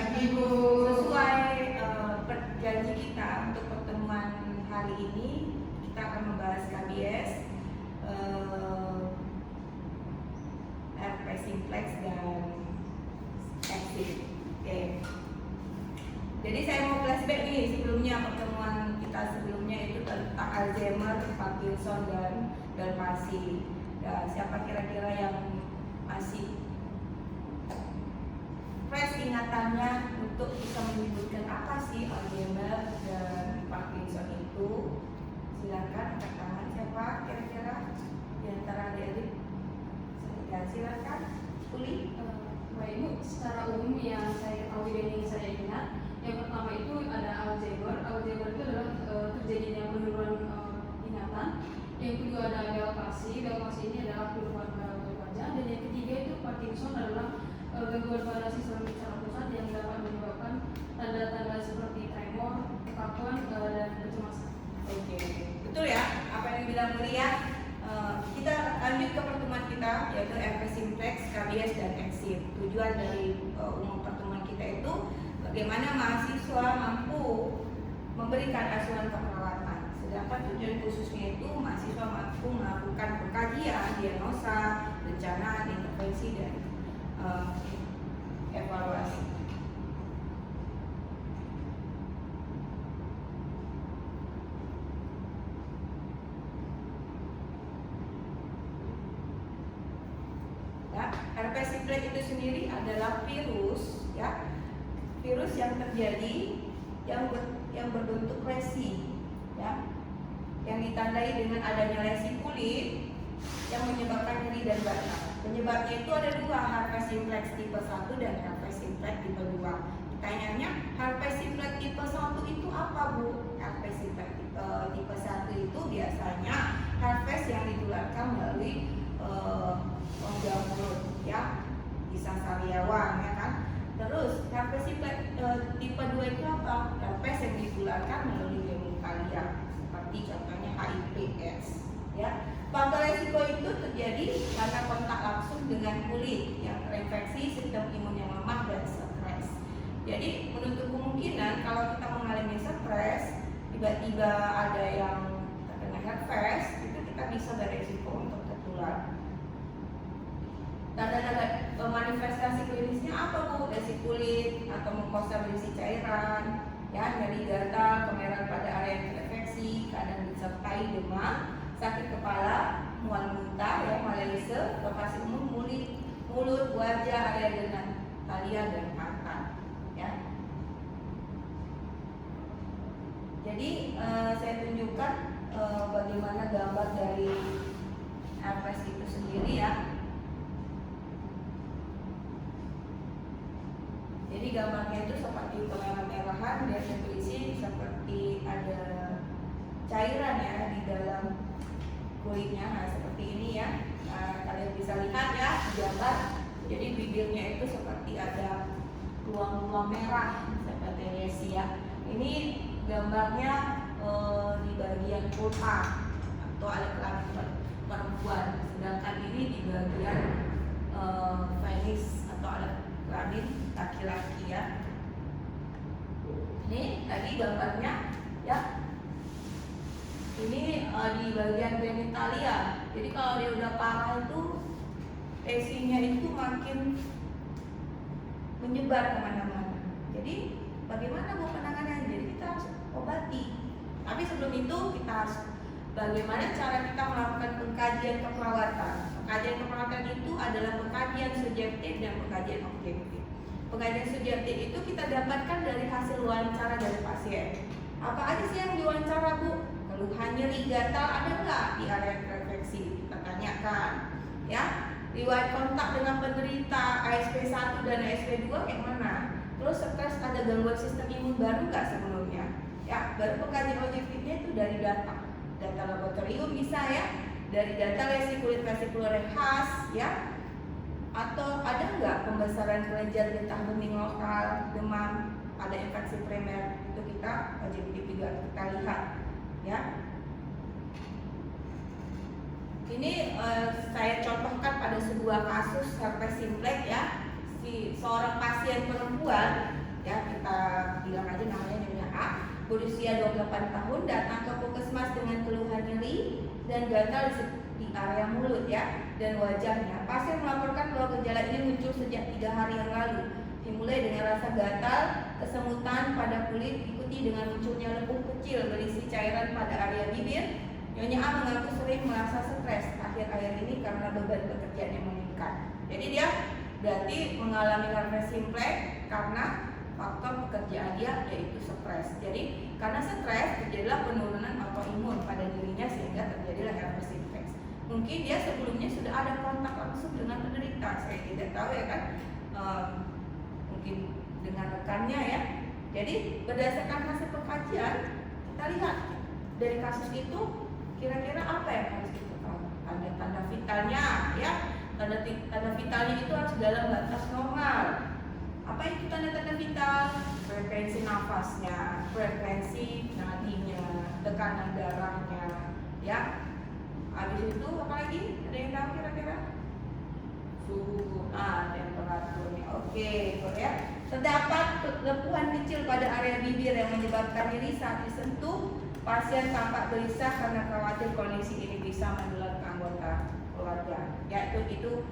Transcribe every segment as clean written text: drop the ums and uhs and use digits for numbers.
pagi Bu. Sesuai janji kita untuk pertemuan hari ini, kita akan membahas KBS, herpes simplex dan exit. Oke. Jadi saya mau flashback nih sebelumnya, pertemuan kita sebelumnya itu tentang Alzheimer, Parkinson dan Dalmasi. Ya, siapa kira-kira yang masih fresh ingatannya untuk bisa menyebutkan apa sih Alzheimer dan Parkinson itu? Silakan angkat tangan, siapa kira-kira di antara adik-adik? Silakan, Uli. Bapak Ibu, secara umum yang saya ketahui dan yang saya ingat, yang pertama itu ada Alzheimer. Alzheimer itu adalah terjadinya penurunan ingatan. Yang kedua ada delpasi. Delpasi ini adalah penurunan pada wajah. Dan yang ketiga itu Parkinson adalah gangguan pada sistem bicara pusat yang dapat menyebabkan tanda-tanda seperti tremor, kekakuan, dan kecemasan. Oke, betul ya apa yang dibilang Mulia. Kita lanjut ke pertemuan kita, yaitu herpes simplex, KBS dan exit. Tujuan dari umum pertemuan kita itu bagaimana mahasiswa mampu memberikan asuhan keperawatan. Sedangkan tujuan khususnya itu mahasiswa mampu melakukan pengkajian, diagnosa, rencana, intervensi dan evaluasi. Ya, herpes simplex itu sendiri adalah virus, ya, virus yang terjadi yang berbentuk lesi, ya, yang ditandai dengan adanya lesi kulit yang menyebabkan nyeri dan gatal. Penyebabnya itu ada dua, herpes simplex tipe 1 dan herpes simplex tipe 2. Pertanyaannya, herpes simplex tipe 1 itu apa Bu? Herpes simplex tipe 1 itu biasanya herpes yang ditularkan melalui rongga mulut, ya, bisa sariawan, ya kan. Terus herpes simplex tipe 2 itu apa? Herpes yang ditularkan melalui genitalia, seperti contohnya HIV/AIDS, ya. Faktor resiko itu terjadi karena kontak langsung dengan kulit yang terinfeksi, sistem imun yang lemah dan stres. Jadi menutup kemungkinan kalau kita mengalami stres, tiba-tiba ada yang terkena herpes, itu kita bisa beresiko untuk tertular. Tanda-tanda manifestasi klinisnya apa Bu? Lesi kulit atau mukosa berisi cairan, ya, nyeri gatal, kemerahan pada area yang terinfeksi, kadang disertai demam, sakit kepala, mual muntah, ya, malaise, lokasi umum mulut, wajah, area genitalia dan mata, ya. Jadi saya tunjukkan bagaimana gambar dari herpes itu sendiri, ya. Jadi gambarnya itu seperti kemerah-merahan dan berisi seperti ada cairan, ya, di dalam kulitnya. Nah, seperti ini, ya. Nah, kalian bisa lihat, ya, gambar. Jadi bibirnya itu seperti ada ruang-ruang merah seperti lesi, ya. Ini gambarnya di bagian vulva atau alat kelamin perempuan, sedangkan ini di bagian penis atau alat kelamin laki-laki, ya. Ini tadi gambarnya, ya. Ini di bagian genitalia. Jadi kalau dia udah parah itu lesinya itu makin menyebar kemana-mana. Jadi bagaimana Bu penanganannya? Jadi kita harus obati. Tapi sebelum itu kita harus bagaimana cara kita melakukan pengkajian keperawatan. Pengkajian keperawatan itu adalah pengkajian subjektif dan pengkajian objektif. Pengkajian subjektif itu kita dapatkan dari hasil wawancara dari pasien. Apa aja sih yang diwawancara Bu? Keluhan nyeri gatal ada nggak di area terinfeksi? Kita tanyakan, ya. Riwayat kontak dengan penderita ASP1 dan ASP2 yang mana? Terus stres, ada gangguan sistem imun baru nggak sebelumnya? Ya, baru pengkajian objektifnya itu dari data laboratorium bisa, ya, dari data lesi kulit vesikuler khas, ya, atau ada nggak pembesaran kelenjar getah bening lokal, demam, ada infeksi primer, itu kita objektif juga kita lihat, ya. Ini saya contohkan pada sebuah kasus herpes simplex, ya. Seorang pasien perempuan bilang aja namanya Nyonya A, berusia 28 tahun, datang ke puskesmas dengan keluhan nyeri dan gatal di area mulut ya dan wajahnya. Pasien melaporkan bahwa gejala ini muncul sejak 3 hari yang lalu, dimulai dengan rasa gatal, kesemutan pada kulit, diikuti dengan munculnya lembut kecil berisi cairan pada area bibir. Nyonya A mengaku sering merasa stres akhir-akhir ini karena beban pekerjaan yang meningkat. Jadi dia berarti mengalami herpes simplex karena faktor pekerjaan dia yaitu stres. Jadi karena stres terjadilah penurunan autoimun pada dirinya sehingga terjadilah herpes simplex. Mungkin dia sebelumnya sudah ada kontak langsung dengan penderita, saya tidak tahu ya kan, mungkin dengan rekannya ya. Jadi berdasarkan hasil pengkajian kita lihat dari kasus itu kira-kira apa yang harus kita tahu. Tanda-tanda vitalnya ya, tanda vitalnya itu harus dalam batas normal. Apa itu tanda-tanda vital? Frekuensi nafasnya, frekuensi nadinya, tekanan darahnya, ya. Habis itu apa lagi? Ada yang tahu kira-kira? Suhu, temperaturnya. Oke, ya. Terdapat lepuhan kecil pada area bibir yang menyebabkan nyeri saat disentuh. Pasien tampak gelisah karena khawatir kondisi ini bisa menular ke anggota keluarga. Ya, itu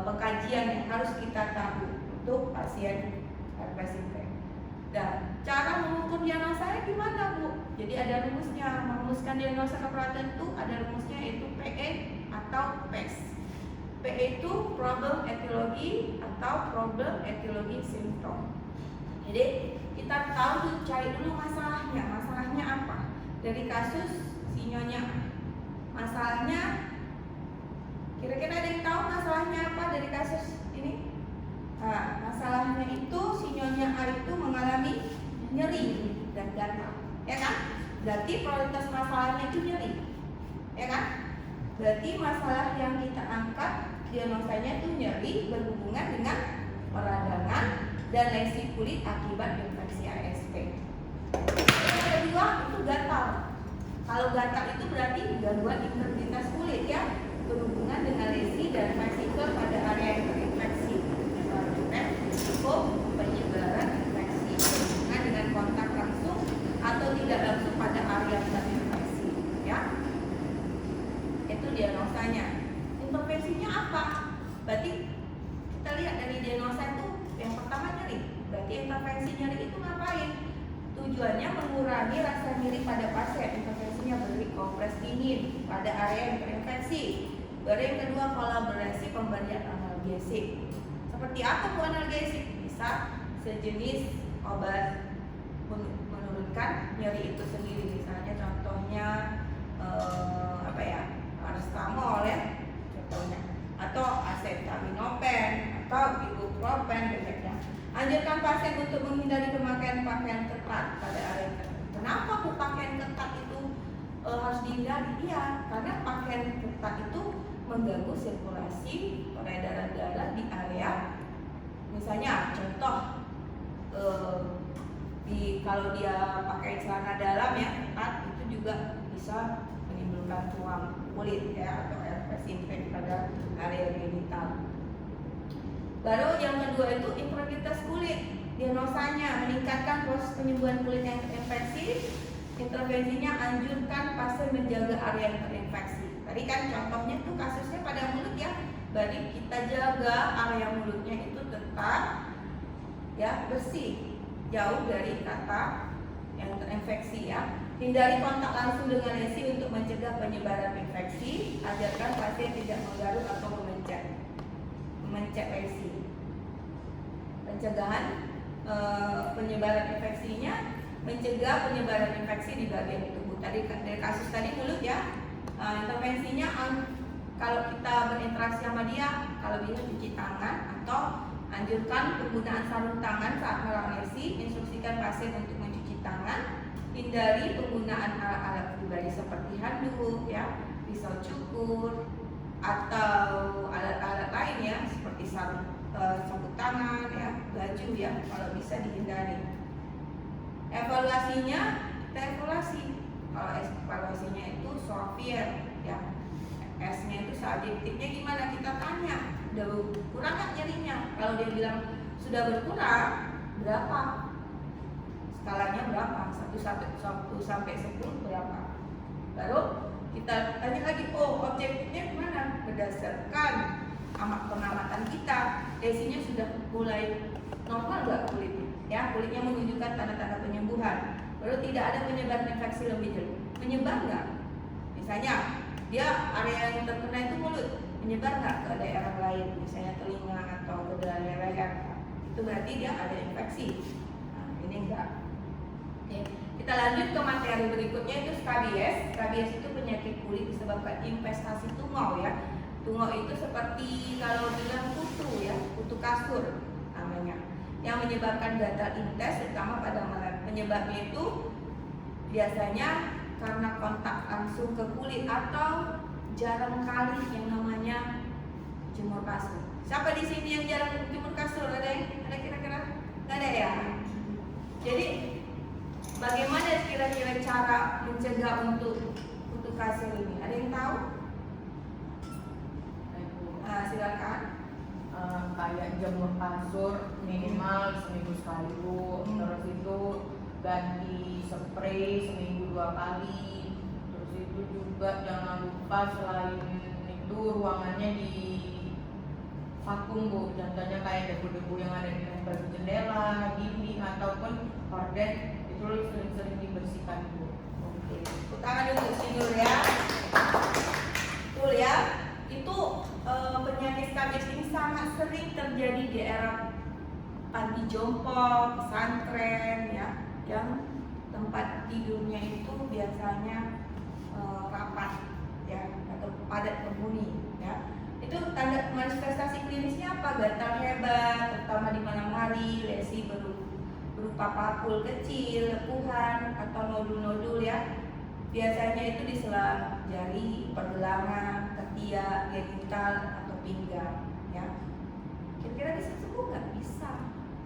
pengkajian yang harus kita tahu untuk pasien herpes simplex. Dan cara mengukur diagnosanya gimana, Bu? Jadi ada rumusnya. Merumuskan diagnosa keperawatan itu ada rumusnya, yaitu PE atau PES. PE itu problem etiologi atau problem etiologi symptom. Jadi kita tahu tuh, cari dulu masalahnya. Masalahnya apa? Dari kasus si Nyonya A. Masalahnya, kira-kira ada yang tahu masalahnya apa dari kasus ini? Nah, masalahnya itu si Nyonya A itu mengalami nyeri dan gatal, ya kan? Berarti prioritas masalahnya itu nyeri, ya kan? Berarti masalah yang kita angkat diagnosanya itu nyeri berhubungan dengan peradangan dan lesi kulit akibat infeksi ASP. Yang kedua itu gatal. Kalau gatal itu berarti gangguan integritas kulit ya, berhubungan dengan lesi dan vesikel pada area yang terinfeksi. Risiko penyebaran infeksi berhubungan dengan kontak langsung atau tidak langsung pada area yang terinfeksi, ya. Itu diagnosanya. Intervensinya apa? Berarti kita lihat dari diagnosa itu yang pertama nyeri. Berarti intervensi nyeri itu ngapain? Tujuannya mengurangi rasa nyeri pada pasien. Intervensinya beri kompres dingin pada area yang terinfeksi. Baru yang kedua, kolaborasi pemberian analgesik. Seperti apa Bu analgesik? Bisa sejenis obat menurunkan nyeri itu sendiri. Misalnya contohnya paracetamol ya, contohnya, atau acetaminophen atau ibuprofen efeknya. Anjurkan pasien untuk menghindari pemakaian pakaian ketat pada area ketat. Kenapa Bu pakaian ketat itu harus dihindari? Iya, karena pakaian ketat itu mengganggu sirkulasi peredaran darah di area. Misalnya contoh kalau dia pakai celana dalam ya ketat, itu juga bisa menimbulkan ruam kulit ya atau herpes simplex pada area genital. Baru yang kedua itu integritas kulit. Diagnosanya meningkatkan proses penyembuhan kulit yang terinfeksi. Intervensinya anjurkan pasien menjaga area yang terinfeksi. Tadi kan contohnya tuh kasusnya pada mulut ya. Berarti kita jaga area mulutnya itu tetap ya bersih, jauh dari kata yang terinfeksi ya. Hindari kontak langsung dengan lesi untuk mencegah penyebaran infeksi. Ajarkan pasien tidak menggaruk atau memencet lesi. Pencegahan penyebaran infeksinya, mencegah penyebaran infeksi di bagian tubuh. Tadi dari kasus tadi mulut ya. Intervensinya kalau kita berinteraksi sama dia, kalau bisa cuci tangan atau anjurkan penggunaan sarung tangan saat melakukan lesi. Instruksikan pasien untuk mencuci tangan. Hindari penggunaan alat-alat pribadi seperti handuk, ya, pisau cukur, atau alat-alat lain ya seperti sabut tangan, ya, baju ya, kalau bisa dihindari. Evaluasinya kita evaluasi. Kalau evaluasinya itu Soviet, ya, S-nya itu subjektifnya gimana? Kita tanya, udah kurang nggak nyerinya? Kalau dia bilang sudah berkurang, berapa? skalanya berapa, 1 sampai 10 berapa. Baru kita tanya lagi, oh objektifnya gimana? Berdasarkan pengamatan kita, lesinya sudah mulai normal nggak kulitnya? Ya, kulitnya menunjukkan tanda-tanda penyembuhan. Baru tidak ada penyebaran infeksi lebih jauh. Menyebar nggak? Misalnya dia area yang terkena itu mulut, menyebar nggak ke daerah lain, misalnya telinga atau ke daerah leher? Itu berarti dia ada infeksi. Nah, ini enggak. Oke. Kita lanjut ke materi berikutnya, itu skabies. Skabies itu penyakit kulit disebabkan infestasi tungau ya. Tungau itu seperti kalau bilang kutu ya, kutu kasur namanya, yang menyebabkan gatal intens terutama pada malam. Penyebabnya itu biasanya karena kontak langsung ke kulit atau jarang kali yang namanya jemur kasur. Siapa di sini yang jarang jemur kasur? Ada yang? Ada kira-kira? Nggak ada ya? Jadi bagaimana kira-kira cara mencegah untuk kutu kasur ini? Ada yang tahu? Silakan. Kayak jemur kasur minimal seminggu sekali bu, terus itu ganti spray seminggu 2 kali, terus itu juga jangan lupa selain itu ruangannya di vakum bu, contohnya kayak debu-debu yang ada di tempel jendela, dinding ataupun horden itu sering-sering dibersihkan bu. Oke, tangan dulu tidur ya. Betul ya, itu penyakit skabies ini sangat sering terjadi di era panti jompo, pesantren ya, yang tempat tidurnya itu biasanya rapat ya atau padat penghuni ya. Itu tanda manifestasi klinisnya apa? Gatal hebat, terutama di malam hari, lesi berupa papul kecil, lepuhan atau nodul-nodul ya. Biasanya itu di sela jari, pergelangan, ketiak, genital atau pinggang ya. Kira-kira bisa sembuh nggak? Bisa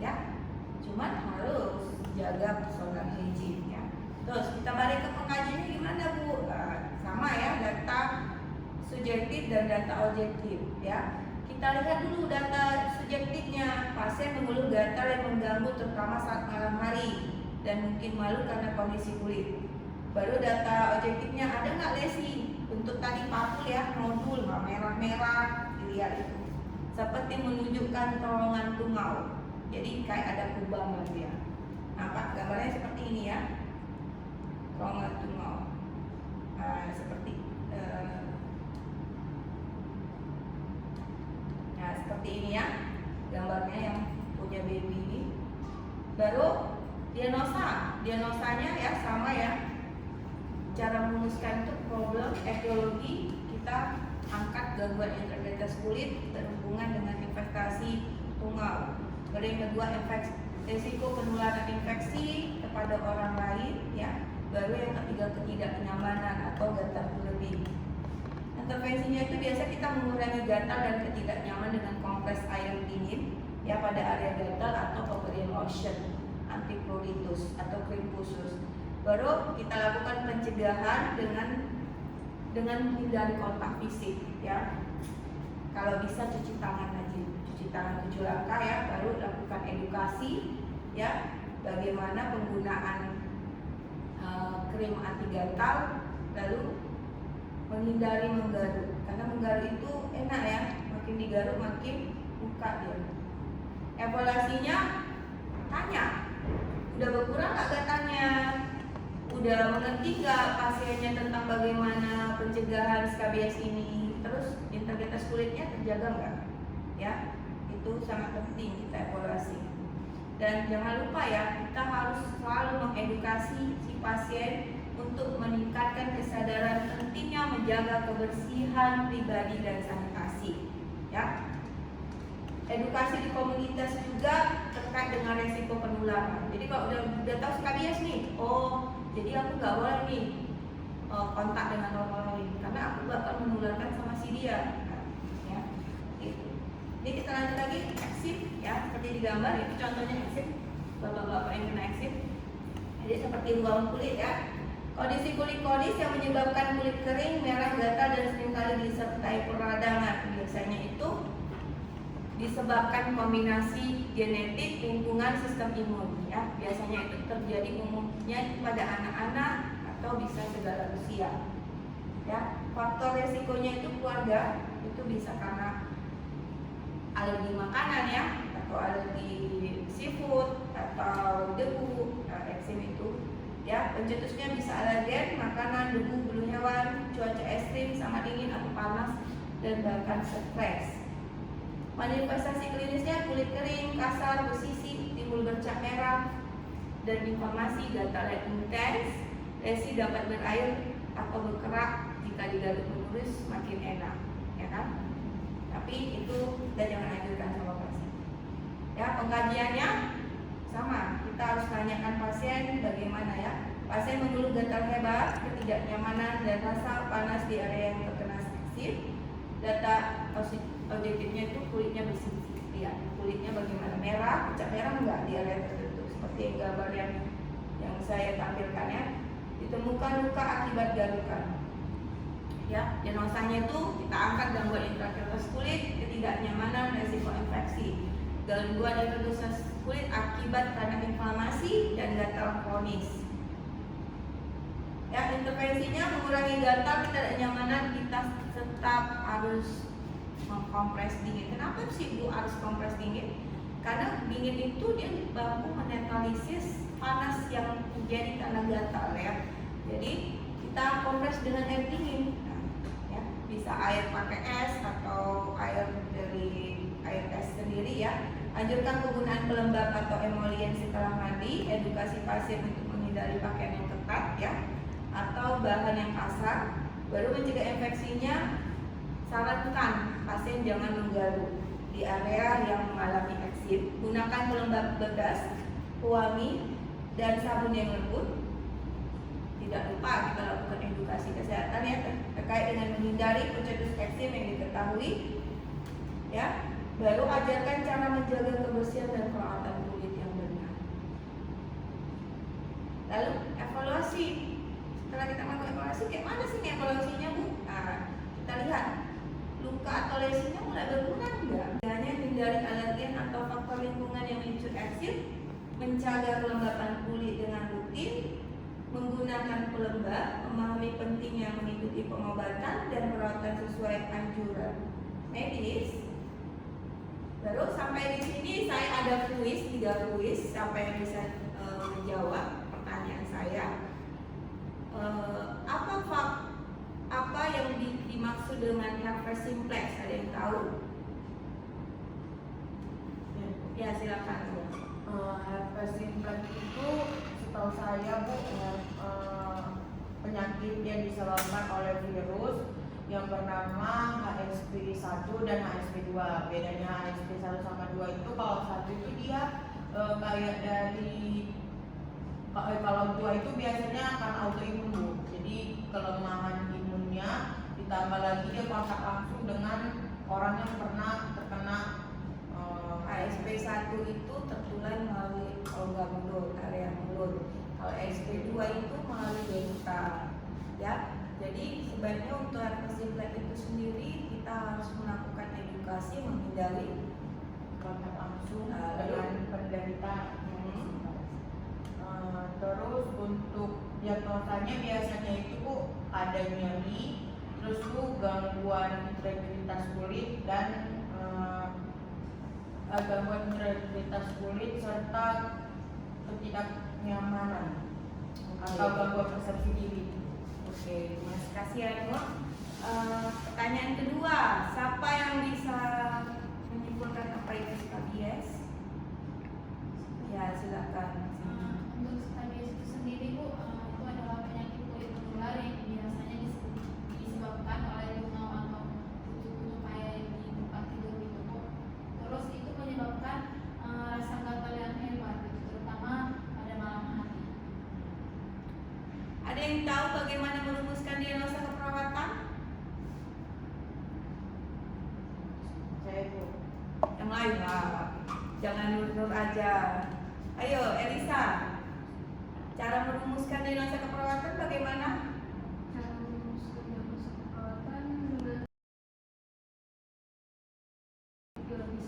ya. Cuman harus jaga personal hygiene ya. Terus kita balik ke pengajiannya gimana bu? Sama ya, data subjektif dan data objektif ya. Kita lihat dulu data subjektifnya. Pasien mengeluh gatal yang mengganggu terutama saat malam hari dan mungkin malu karena kondisi kulit. Baru data objektifnya, ada nggak lesi? Untuk tadi papul ya, nodul merah-merah dilihat itu seperti menunjukkan terowongan tungau. Jadi kayak ada kubangan dia. Nampak gambarnya seperti ini ya, terowongan tungau. Seperti seperti ini ya gambarnya yang punya baby ini. Baru diagnosanya ya sama ya. Cara merumuskan itu problem etiologi, kita angkat gangguan integritas kulit berhubungan dengan infeksi tungau. Baru yang kedua resiko penularan infeksi kepada orang lain ya. Baru yang ketiga ketidaknyamanan atau gatal berlebih. Intervensinya itu biasa kita mengurangi gatal dan ketidaknyamanan dengan kompres air dingin ya pada area gatal atau pemberian lotion antipruritus atau krim khusus. Baru kita lakukan pencegahan dengan menghindari kontak fisik ya. Kalau bisa cuci tangan aja, cuci tangan 7 langkah ya. Baru lakukan edukasi ya, bagaimana penggunaan krim anti gatal. Lalu menghindari menggaruk, karena menggaruk itu enak ya, makin digaruk makin buka dia. Evaluasinya tanya, udah berkurang nggak gatalnya? Udah mengerti nggak pasiennya tentang bagaimana pencegahan skabies ini? Terus integritas kulitnya terjaga nggak? Ya, itu sangat penting kita evaluasi. Dan jangan lupa ya, kita harus selalu mengedukasi si pasien untuk meningkatkan kesadaran pentingnya menjaga kebersihan pribadi dan sanitasi. Ya, edukasi di komunitas juga terkait dengan resiko penularan. Jadi kalau udah tahu skabies nih, oh jadi aku nggak boleh nih kontak dengan orang lain karena aku bakal menularkan sama si dia. Nah, ya, gitu. Ini kita lanjut lagi eksim ya, seperti di gambar itu contohnya eksim, bapak-bapak yang kena eksim. Jadi seperti ruang kulit ya. Kondisi kulit kronis yang menyebabkan kulit kering, merah, gatal dan seringkali disertai peradangan. Biasanya itu disebabkan kombinasi genetik, lingkungan, sistem imun ya. Biasanya itu terjadi umumnya pada anak-anak atau bisa segala usia. Ya, faktor resikonya itu keluarga, itu bisa karena alergi makanan ya, atau alergi seafood atau debu, eksim itu ya. Pencetusnya bisa alergen, makanan, debu, bulu hewan, cuaca ekstrim sama dingin atau panas, dan bahkan stres. Manifestasi klinisnya kulit kering, kasar, bersisik, timbul bercak merah, dan inflamasi, gatal yang intens. Lesi dapat berair atau berkerak, jika digaruk menerus makin enak, ya kan? Tapi itu dan jangan anjurkan sama pasien. Ya, pengkajiannya sama. Kita harus tanyakan pasien bagaimana ya. Pasien mengeluh gatal hebat, ketidaknyamanan dan rasa panas di area yang terkena eksim. Data objektifnya itu kulitnya bersih, lihat kulitnya bagaimana, merah, bercak merah enggak di area tertentu, seperti gambar yang saya tampilkan ya. Ditemukan luka akibat garukan. Ya, diagnosanya itu kita angkat gangguan intrakertas kulit, ketidaknyamanan, resiko infeksi, gangguan intrakertas kulit akibat karena inflamasi dan gatal kronis. Ya, intervensinya mengurangi gatal, ketidaknyamanan, kita tetap harus mengkompres dingin. Kenapa sih Bu harus kompres dingin? Karena dingin itu dia mampu menetralisis panas yang terjadi karena gatal ya. Jadi kita kompres dengan air dingin. Ya, bisa air pakai es atau air dari air es sendiri ya. Anjurkan penggunaan pelembab atau emolien setelah mandi. Edukasi pasien untuk menghindari pakaian yang ketat ya, atau bahan yang kasar. Baru mencegah infeksinya, sarankan pasien jangan menggaruk di area yang mengalami eksim. Gunakan pelembab bedas, pewangi, dan sabun yang lembut. Tidak lupa kita lakukan edukasi kesehatan ya terkait dengan menghindari pencetus eksim yang diketahui ya. Baru ajarkan cara menjaga kebersihan dan perawatan kulit yang benar. Lalu evaluasi. Setelah kita melakukan evaluasi, kayak mana sih evaluasinya Bu? Nah, kita lihat luka atau lesinya mulai berkurang enggak? Hanya hindari alergen atau faktor lingkungan yang memicu eksim, menjaga kelembapan kulit dengan rutin, menggunakan pelembab, memahami pentingnya mengikuti pengobatan dan perawatan sesuai anjuran medis. Baru sampai di sini saya ada kuis, 3 kuis, siapa yang bisa menjawab pertanyaan saya. Apa yang dimaksud dengan herpes simplex? Ada yang tahu? Ya silakan Bu. Herpes simplex itu setahu saya Bu, penyakit yang disebabkan oleh virus yang bernama HSP1 dan HSP2. Bedanya HSP1 sama 2 itu, kalau 1 itu dia kayak dari, kalau 2 itu biasanya akan autoimun Bu. Jadi kelemahan imunnya ditambah lagi dia kontak langsung dengan orang yang pernah terkena HSP1 itu tertular melalui rongga mulut, area mulut. Kalau HSP2 itu melalui dental ya. Jadi sebaiknya untuk herpes simplex itu sendiri kita harus melakukan edukasi, menghindari kontak langsung dengan penderita. Terus untuk diagnosanya biasanya itu ada nyeri, terus tuh gangguan integritas kulit dan gangguan integritas kulit serta ketidaknyamanan atau gangguan persepsi diri. Oke, Mas kasih ya Bu. Pertanyaan kedua, siapa yang bisa menyimpulkan apa itu skabies? Ya silakan. Untuk skabies itu sendiri Bu, itu adalah penyakit kulit menular yang biasanya disebabkan oleh lungau atau kutu-kutu kayak di tempat tidur gitu Bu. Terus itu menyebabkan rasa gatal yang hebat gitu, terutama pada malam hari. Ada yang tahu bagaimana merumuskan diagnosa keperawatan? Saya Bu. Yang lain lah, jangan nur-nur aja. Ayo Elisa, cara merumuskan diagnosa keperawatan bagaimana? Cara merumuskan diagnosa keperawatan dengan biologi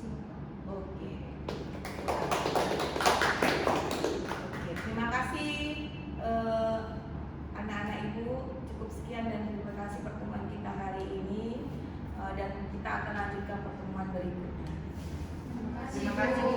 Terima kasih.